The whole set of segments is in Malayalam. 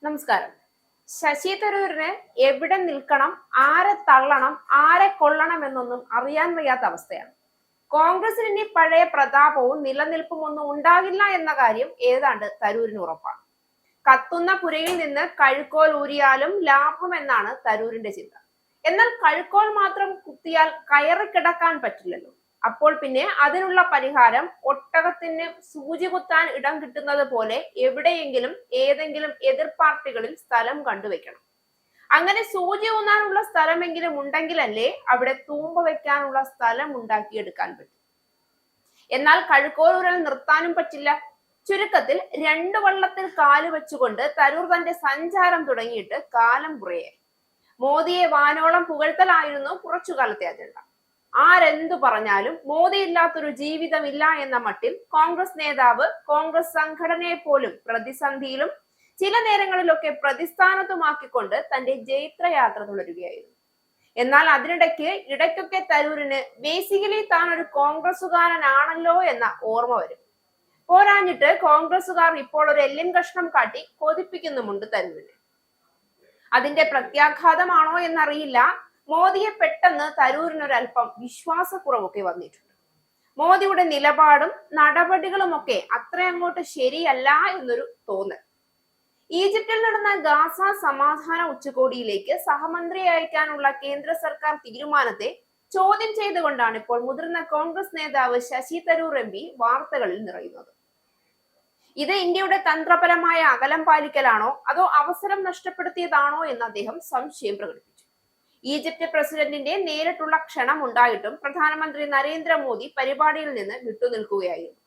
നമസ്കാരം. ശശി തരൂരിന് എവിടെ നിൽക്കണം, ആരെ തള്ളണം, ആരെ കൊള്ളണം എന്നൊന്നും അറിയാൻ വയ്യാത്ത അവസ്ഥയാണ്. കോൺഗ്രസിന് ഇനി പഴയ പ്രതാപവും നിലനിൽപ്പും ഒന്നും ഉണ്ടാകില്ല എന്ന കാര്യം ഏതാണ്ട് തരൂരിന് ഉറപ്പാണ്. കത്തുന്ന പുരയിൽ നിന്ന് കഴുക്കോൽ ഊരിയാലും ലാഭം എന്നാണ് തരൂരിന്റെ ചിന്ത. എന്നാൽ കഴുക്കോൽ മാത്രം കുത്തിയാൽ കയറി കിടക്കാൻ പറ്റില്ലല്ലോ. അപ്പോൾ പിന്നെ അതിനുള്ള പരിഹാരം ഒട്ടകത്തിന് സൂചി കുത്താൻ ഇടം കിട്ടുന്നത് പോലെ എവിടെയെങ്കിലും ഏതെങ്കിലും എതിർ പാർട്ടികളിൽ സ്ഥലം കണ്ടുവെക്കണം. അങ്ങനെ സൂചി ഊന്നാനുള്ള സ്ഥലമെങ്കിലും ഉണ്ടെങ്കിലല്ലേ അവിടെ തൂമ്പ വെക്കാനുള്ള സ്ഥലം ഉണ്ടാക്കിയെടുക്കാൻ പറ്റും. എന്നാൽ കഴുക്കോലൂരൽ നിർത്താനും പറ്റില്ല. ചുരുക്കത്തിൽ 2 വള്ളത്തിൽ കാല് വെച്ചുകൊണ്ട് തരൂർ തന്റെ സഞ്ചാരം തുടങ്ങിയിട്ട് കാലം കുറയായി. മോദിയെ വാനോളം പുകഴ്ത്തലായിരുന്നു കുറച്ചു കാലത്തെ അജണ്ട. ആരെന്തു പറഞ്ഞാലും മോദി ഇല്ലാത്തൊരു ജീവിതമില്ല എന്ന മട്ടിൽ കോൺഗ്രസ് നേതാവ് കോൺഗ്രസ് സംഘടനയെ പോലും പ്രതിസന്ധിയിലും ചില നേരങ്ങളിലൊക്കെ പ്രതിസ്ഥാനത്തുമാക്കിക്കൊണ്ട് തന്റെ ജൈത്രയാത്ര തുടരുകയായിരുന്നു. എന്നാൽ അതിനിടയ്ക്ക് ഇടയ്ക്കൊക്കെ തരൂരിന് ബേസിക്കലി താൻ ഒരു കോൺഗ്രസുകാരനാണല്ലോ എന്ന ഓർമ്മ വരും. പോരാഞ്ഞിട്ട് കോൺഗ്രസുകാർ ഇപ്പോൾ ഒരു എല്ലിൻ കഷ്ണം കാട്ടി കൊതിപ്പിക്കുന്നുമുണ്ട് തരൂരിനെ. അതിന്റെ പ്രത്യാഘാതമാണോ എന്നറിയില്ല, മോദിയെ പെട്ടെന്ന് തരൂരിനൊരൽപ്പം വിശ്വാസക്കുറവൊക്കെ വന്നിട്ടുണ്ട്. മോദിയുടെ നിലപാടും നടപടികളുമൊക്കെ അത്രയങ്ങോട്ട് ശരിയല്ല എന്നൊരു തോന്നൽ. ഈജിപ്തിൽ നടന്ന ഗാസ സമാധാന ഉച്ചകോടിയിലേക്ക് സഹമന്ത്രി അയക്കാനുള്ള കേന്ദ്ര സർക്കാർ തീരുമാനത്തെ ചോദ്യം ചെയ്തുകൊണ്ടാണ് ഇപ്പോൾ മുതിർന്ന കോൺഗ്രസ് നേതാവ് ശശി തരൂർ MP വാർത്തകളിൽ നിറയുന്നത്. ഇത് ഇന്ത്യയുടെ തന്ത്രപരമായ അകലം പാലിക്കലാണോ അതോ അവസരം നഷ്ടപ്പെടുത്തിയതാണോ എന്ന് അദ്ദേഹം സംശയം പ്രകടിപ്പിച്ചു. ഈജിപ്ത് പ്രസിഡന്റിന്റെ നേരിട്ടുള്ള ക്ഷണം ഉണ്ടായിട്ടും പ്രധാനമന്ത്രി നരേന്ദ്രമോദി പരിപാടിയിൽ നിന്ന് വിട്ടുനിൽക്കുകയായിരുന്നു.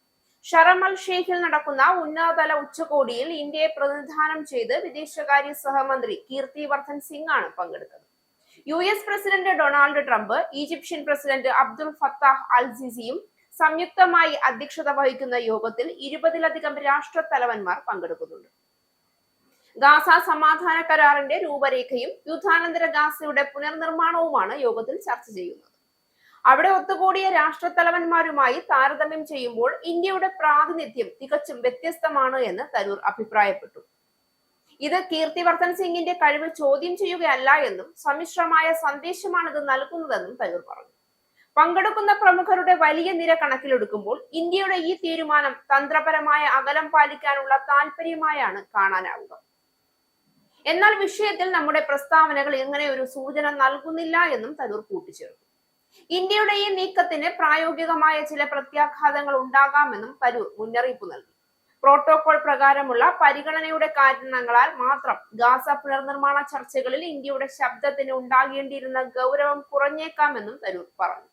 ഷറം അൽ ഷെയ്ഖിൽ നടക്കുന്ന ഉന്നതതല ഉച്ചകോടിയിൽ ഇന്ത്യയെ പ്രതിനിധാനം ചെയ്ത് വിദേശകാര്യ സഹമന്ത്രി കീർത്തി വർദ്ധൻ സിംഗ് ആണ് പങ്കെടുത്തത്. US president Donald Trump, Egyptian president Abdul Fattah al സിസിയും സംയുക്തമായി അധ്യക്ഷത വഹിക്കുന്ന യോഗത്തിൽ 20-ലധികം രാഷ്ട്ര തലവന്മാർ പങ്കെടുക്കുന്നുണ്ട്. ഗാസ സമാധാന കരാറിന്റെ രൂപരേഖയും യുദ്ധാനന്തര ഗാസയുടെ പുനർനിർമ്മാണവുമാണ് യോഗത്തിൽ ചർച്ച ചെയ്യുന്നത്. അവിടെ ഒത്തുകൂടിയ രാഷ്ട്രത്തലവന്മാരുമായി താരതമ്യം ചെയ്യുമ്പോൾ ഇന്ത്യയുടെ പ്രാതിനിധ്യം തികച്ചും വ്യത്യസ്തമാണ് എന്ന് തരൂർ അഭിപ്രായപ്പെട്ടു. ഇത് കീർത്തിവർദ്ധൻ സിംഗിന്റെ കഴിവ് ചോദ്യം ചെയ്യുകയല്ല എന്നും സമ്മിശ്രമായ സന്ദേശമാണിത് നൽകുന്നതെന്നും തരൂർ പറഞ്ഞു. പങ്കെടുക്കുന്ന പ്രമുഖരുടെ വലിയ നിര കണക്കിലെടുക്കുമ്പോൾ ഇന്ത്യയുടെ ഈ തീരുമാനം തന്ത്രപരമായ അകലം പാലിക്കാനുള്ള താല്പര്യമായാണ് കാണാനാവുക. എന്നാൽ വിഷയത്തിൽ നമ്മുടെ പ്രസ്താവനകൾ ഇങ്ങനെ ഒരു സൂചന നൽകുന്നില്ല എന്നും തരൂർ കൂട്ടിച്ചേർത്തു. ഇന്ത്യയുടെ ഈ നീക്കത്തിന് പ്രായോഗികമായ ചില പ്രത്യാഘാതങ്ങൾ ഉണ്ടാകാമെന്നും തരൂർ മുന്നറിയിപ്പ് നൽകി. പ്രോട്ടോകോൾ പ്രകാരമുള്ള പരിഗണനയുടെ കാരണങ്ങളാൽ മാത്രം ഗാസ പുനർനിർമ്മാണ ചർച്ചകളിൽ ഇന്ത്യയുടെ ശബ്ദത്തിന് ഉണ്ടാകേണ്ടിയിരുന്ന ഗൗരവം കുറഞ്ഞേക്കാമെന്നും തരൂർ പറഞ്ഞു.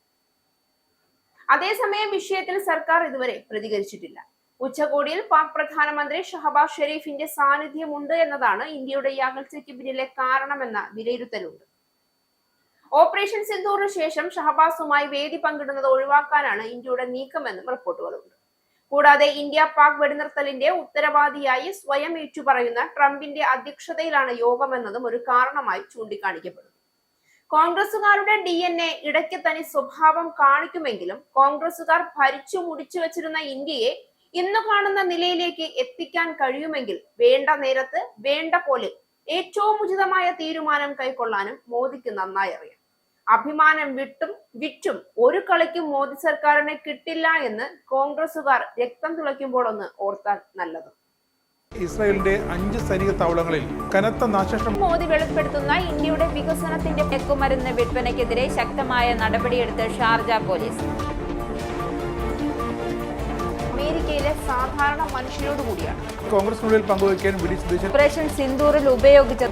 അതേസമയം വിഷയത്തിൽ സർക്കാർ ഇതുവരെ പ്രതികരിച്ചിട്ടില്ല. ഉച്ചകോടിയിൽ പാക് പ്രധാനമന്ത്രി ഷഹബാസ് ഷെരീഫിന്റെ സാന്നിധ്യമുണ്ട് എന്നതാണ് ഇന്ത്യയുടെ ഈ അകൽച്ചയ്ക്ക് പിന്നിലെ കാരണമെന്ന വിലയിരുത്തലുണ്ട്. ഓപ്പറേഷൻ സിന്ദൂറിന് ശേഷം ഷഹബാസുമായി വേദി പങ്കിടുന്നത് ഒഴിവാക്കാനാണ് ഇന്ത്യയുടെ നീക്കമെന്നും റിപ്പോർട്ടുകളുണ്ട്. കൂടാതെ ഇന്ത്യ പാക് വെടിനിർത്തലിന്റെ ഉത്തരവാദിയായി സ്വയം ഏറ്റുപറയുന്ന ട്രംപിന്റെ അധ്യക്ഷതയിലാണ് യോഗമെന്നതും ഒരു കാരണമായി ചൂണ്ടിക്കാണിക്കപ്പെടുന്നു. കോൺഗ്രസുകാരുടെ DNA ഇടയ്ക്ക് തനി സ്വഭാവം കാണിക്കുമെങ്കിലും കോൺഗ്രസുകാർ ഭരിച്ചു മുടിച്ചു വെച്ചിരുന്ന ഇന്ത്യയെ ഇന്ന് കാണുന്ന നിലയിലേക്ക് എത്തിക്കാൻ കഴിയുമെങ്കിൽ വേണ്ട നേരത്ത് വേണ്ട പോലെ ഏറ്റവും ഉചിതമായ തീരുമാനം കൈക്കൊള്ളാനും മോദിക്ക് നന്നായി അറിയാം. അഭിമാനം വിറ്റും ഒരു കളിക്കും മോദി സർക്കാരിനെ കിട്ടില്ല എന്ന് കോൺഗ്രസുകാർ രക്തം തിളയ്ക്കുമ്പോൾ ഒന്ന് ഓർത്താൽ നല്ലത്. ഇസ്രായേലിന്റെ 5 സൈനിക താവളങ്ങളിൽ കനത്ത നാശനഷ്ടം. മോദി വെളിപ്പെടുത്തുന്ന ഇന്ത്യയുടെ വികസനത്തിന്റെ മയക്കുമരുന്ന് വിൽപ്പനയ്ക്കെതിരെ ശക്തമായ നടപടിയെടുത്ത് ഷാർജ പോലീസ്. അമേരിക്കയിലെ സാധാരണ മനുഷ്യരോട് കൂടിയാണ് കോൺഗ്രസിനുള്ളിൽ പങ്കുവയ്ക്കാൻ ഓപ്പറേഷൻ സിന്ദൂറിൽ ഉപയോഗിച്ച